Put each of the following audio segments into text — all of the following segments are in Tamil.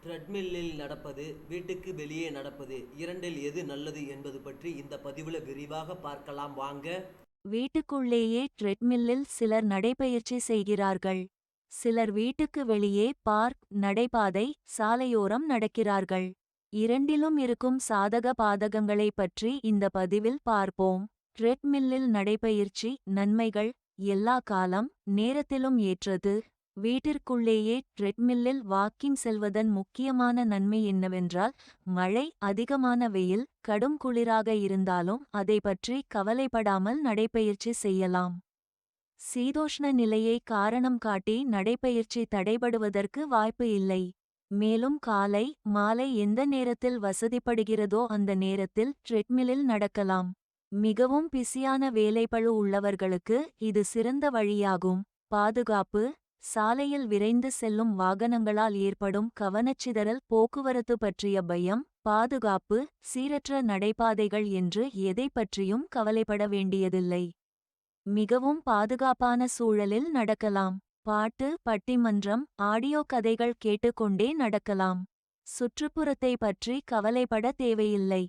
ட்ரெட்மில்லில் நடப்பது, வீட்டுக்கு வெளியே நடப்பது, இரண்டில் எது நல்லது என்பது பற்றி இந்த பதிவுல விரிவாக பார்க்கலாம் வாங்க. வீட்டுக்குள்ளேயே ட்ரெட்மில்லில் சிலர் நடைபயிற்சி செய்கிறார்கள். சிலர் வீட்டுக்கு வெளியே பார்க், நடைபாதை, சாலையோரம் நடக்கிறார்கள். இரண்டிலும் இருக்கும் சாதக பாதகங்களை பற்றி இந்த பதிவில் பார்ப்போம். ட்ரெட்மில்லில் நடைபயிற்சி நன்மைகள். எல்லா காலம், நேரத்திலும் ஏற்றது. வீட்டிற்குள்ளேயே ட்ரெட்மில்லில் வாக்கிங் செல்வதன் முக்கியமான நன்மை என்னவென்றால், மழை, அதிகமான வெயில், கடும் குளிராக இருந்தாலும் அதை பற்றி கவலைப்படாமல் நடைபயிற்சி செய்யலாம். சீதோஷ்ண நிலையை காரணம் காட்டி நடைபயிற்சி தடைபடுவதற்கு வாய்ப்பு இல்லை. மேலும் காலை, மாலை எந்த நேரத்தில் வசதிப்படுகிறதோ அந்த நேரத்தில் ட்ரெட்மில்லில் நடக்கலாம். மிகவும் பிஸியான வேலைப்பளு உள்ளவர்களுக்கு இது சிறந்த வழியாகும். பாதுகாப்பு. சாலையில் விரைந்து செல்லும் வாகனங்களால் ஏற்படும் கவனச்சிதறல், போக்குவரத்து பற்றிய பயம், பாதுகாப்பு, சீரற்ற நடைபாதைகள் என்று எதை பற்றியும் கவலைப்பட வேண்டியதில்லை. மிகவும் பாதுகாப்பான சூழலில் நடக்கலாம். பாட்டு, பட்டிமன்றம், ஆடியோ கதைகள் கேட்டுக்கொண்டே நடக்கலாம். சுற்றுப்புறத்தை பற்றி கவலைப்பட தேவையில்லை.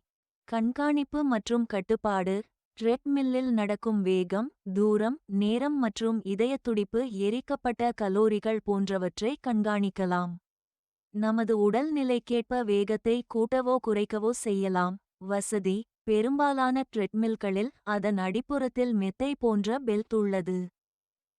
கண்காணிப்பு மற்றும் கட்டுப்பாடு. ட்ரெட்மில்லில் நடக்கும் வேகம், தூரம், நேரம் மற்றும் இதயத்துடிப்பு, எரிக்கப்பட்ட கலோரிகள் போன்றவற்றை கண்காணிக்கலாம். நமது உடல் நிலைக்கேற்ப வேகத்தை கூட்டவோ குறைக்கவோ செய்யலாம். வசதி. பெரும்பாலான ட்ரெட்மில்களில் அதன் அடிப்புறத்தில் மெத்தை போன்ற பெல்ட் உள்ளது.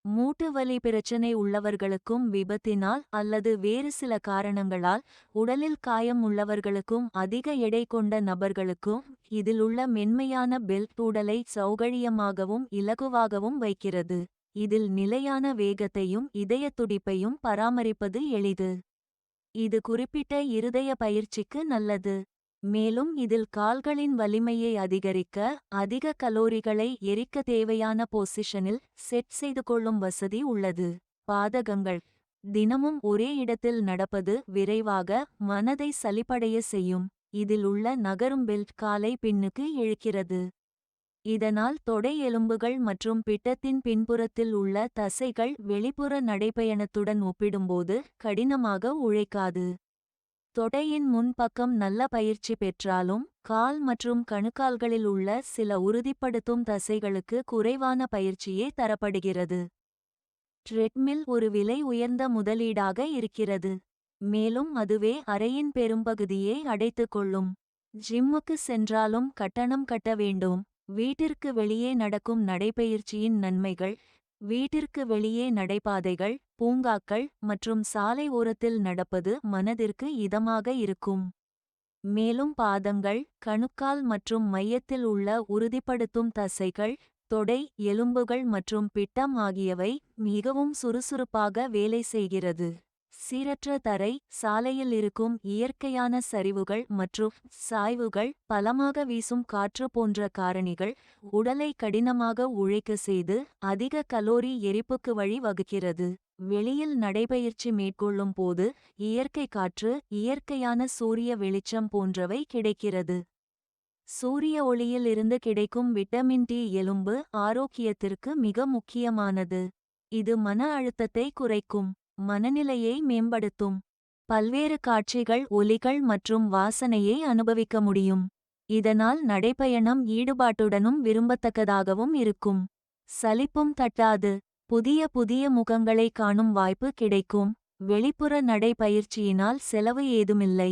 மூட்டு வலி பிரச்சனை உள்ளவர்களுக்கும், விபத்தினால் அல்லது வேறு சில காரணங்களால் உடலில் காயம் உள்ளவர்களுக்கும், அதிக எடை கொண்ட நபர்களுக்கும் இதில் உள்ள மென்மையான பெல்ட் உடலை சௌகரியமாகவும் இலகுவாகவும் வைக்கிறது. இதில் நிலையான வேகத்தையும் இதயத்துடிப்பையும் பராமரிப்பது எளிது. இது குறிப்பிட்ட இருதய பயிற்சிக்கு நல்லது. மேலும் இதில் கால்களின் வலிமையை அதிகரிக்க, அதிக கலோரிகளை எரிக்க தேவையான பொசிஷனில் செட் செய்து கொள்ளும் வசதி உள்ளது. பாதகங்கள். தினமும் ஒரே இடத்தில் நடப்பது விரைவாக மனதை சலிப்படைய செய்யும். இதில் உள்ள நகரும் பெல்ட் காலை பின்னுக்கு இழுக்கிறது. இதனால் தொடை எலும்புகள் மற்றும் பிட்டத்தின் பின்புறத்தில் உள்ள தசைகள் வெளிப்புற நடைப்பயணத்துடன் ஒப்பிடும்போது கடினமாக உழைக்காது. தொடையின் முன்பக்கம் நல்ல பயிற்சி பெற்றாலும், கால் மற்றும் கணுக்கால்களில் உள்ள சில உறுதிப்படுத்தும் தசைகளுக்கு குறைவான பயிற்சியே தரப்படுகிறது. ட்ரெட்மில் ஒரு விலை உயர்ந்த முதலீடாக இருக்கிறது. மேலும் அதுவே அறையின் பெரும்பகுதியை அடைத்துக் கொள்ளும். ஜிம்முக்கு சென்றாலும் கட்டணம் கட்ட வேண்டும். வீட்டிற்கு வெளியே நடக்கும் நடைபயிற்சியின் நன்மைகள். வீட்டிற்கு வெளியே நடைபாதைகள், பூங்காக்கள் மற்றும் சாலை ஓரத்தில் நடப்பது மனதிற்கு இதமாக இருக்கும். மேலும் பாதங்கள், கணுக்கால் மற்றும் மையத்தில் உள்ள உறுதிப்படுத்தும் தசைகள், தொடை, எலும்புகள் மற்றும் பிட்டம் ஆகியவை மிகவும் சுறுசுறுப்பாக வேலை செய்கிறது. சீரற்ற தரை, சாலையில் இருக்கும் இயற்கையான சரிவுகள் மற்றும் சாய்வுகள், பலமாக வீசும் காற்று போன்ற காரணிகள் உடலை கடினமாக உழைக்க செய்து அதிக கலோரி எரிப்புக்கு வழி வகுக்கிறது. வெளியில் நடைபயிற்சி மேற்கொள்ளும் போது இயற்கை காற்று, இயற்கையான சூரிய வெளிச்சம் போன்றவை கிடைக்கிறது. சூரிய ஒளியில் இருந்து கிடைக்கும் விட்டமின் டி எலும்பு ஆரோக்கியத்திற்கு மிக முக்கியமானது. இது மன அழுத்தத்தை குறைக்கும். மனநிலையை மேம்படுத்தும். பல்வேறு காட்சிகள், ஒலிகள் மற்றும் வாசனையை அனுபவிக்க முடியும். இதனால் நடைப்பயணம் ஈடுபாட்டுடனும் விரும்பத்தக்கதாகவும் இருக்கும். சலிப்பும் தட்டாது. புதிய புதிய முகங்களை காணும் வாய்ப்பு கிடைக்கும். வெளிப்புற நடைபயிற்சியினால் செலவு ஏதுமில்லை.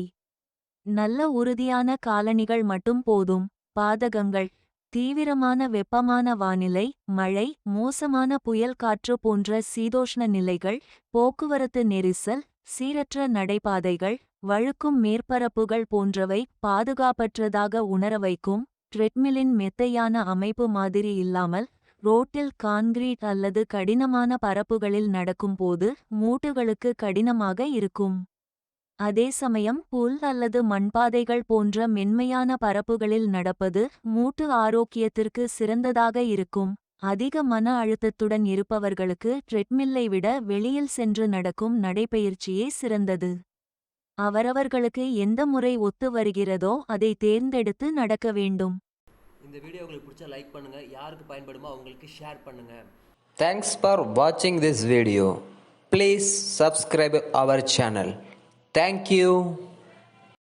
நல்ல உறுதியான காலணிகள் மட்டும் போதும். பாதகங்கள். தீவிரமான வெப்பமான வானிலை, மழை, மோசமான புயல் காற்று போன்ற சீதோஷ்ண நிலைகள், போக்குவரத்து நெரிசல், சீரற்ற நடைபாதைகள், வழுக்கும் மேற்பரப்புகள் போன்றவை பாதுகாப்பற்றதாக உணர வைக்கும். ட்ரெட்மில்லின் மெத்தையான அமைப்பு மாதிரி இல்லாமல், ரோட்டில் கான்கிரீட் அல்லது கடினமான பரப்புகளில் நடக்கும்போது மூட்டுகளுக்கு கடினமாக இருக்கும். அதே சமயம் புல் அல்லது மண்பாதைகள் போன்ற மென்மையான பரப்புகளில் நடப்பது மூட்டு ஆரோக்கியத்திற்கு சிறந்ததாக இருக்கும். அதிக மன அழுத்தத்துடன் இருப்பவர்களுக்கு ட்ரெட்மில்லை விட வெளியில் சென்று நடக்கும் நடைபயிற்சியே சிறந்தது. அவரவர்களுக்கு எந்த முறை ஒத்து வருகிறதோ அதை தேர்ந்தெடுத்து நடக்க வேண்டும். இந்த வீடியோ உங்களுக்கு பிடிச்சா லைக் பண்ணுங்க, யாருக்கு பயன்படுமோ அவங்களுக்கு ஷேர் பண்ணுங்க. Thanks for watching this video. Please subscribe our channel. Thank you.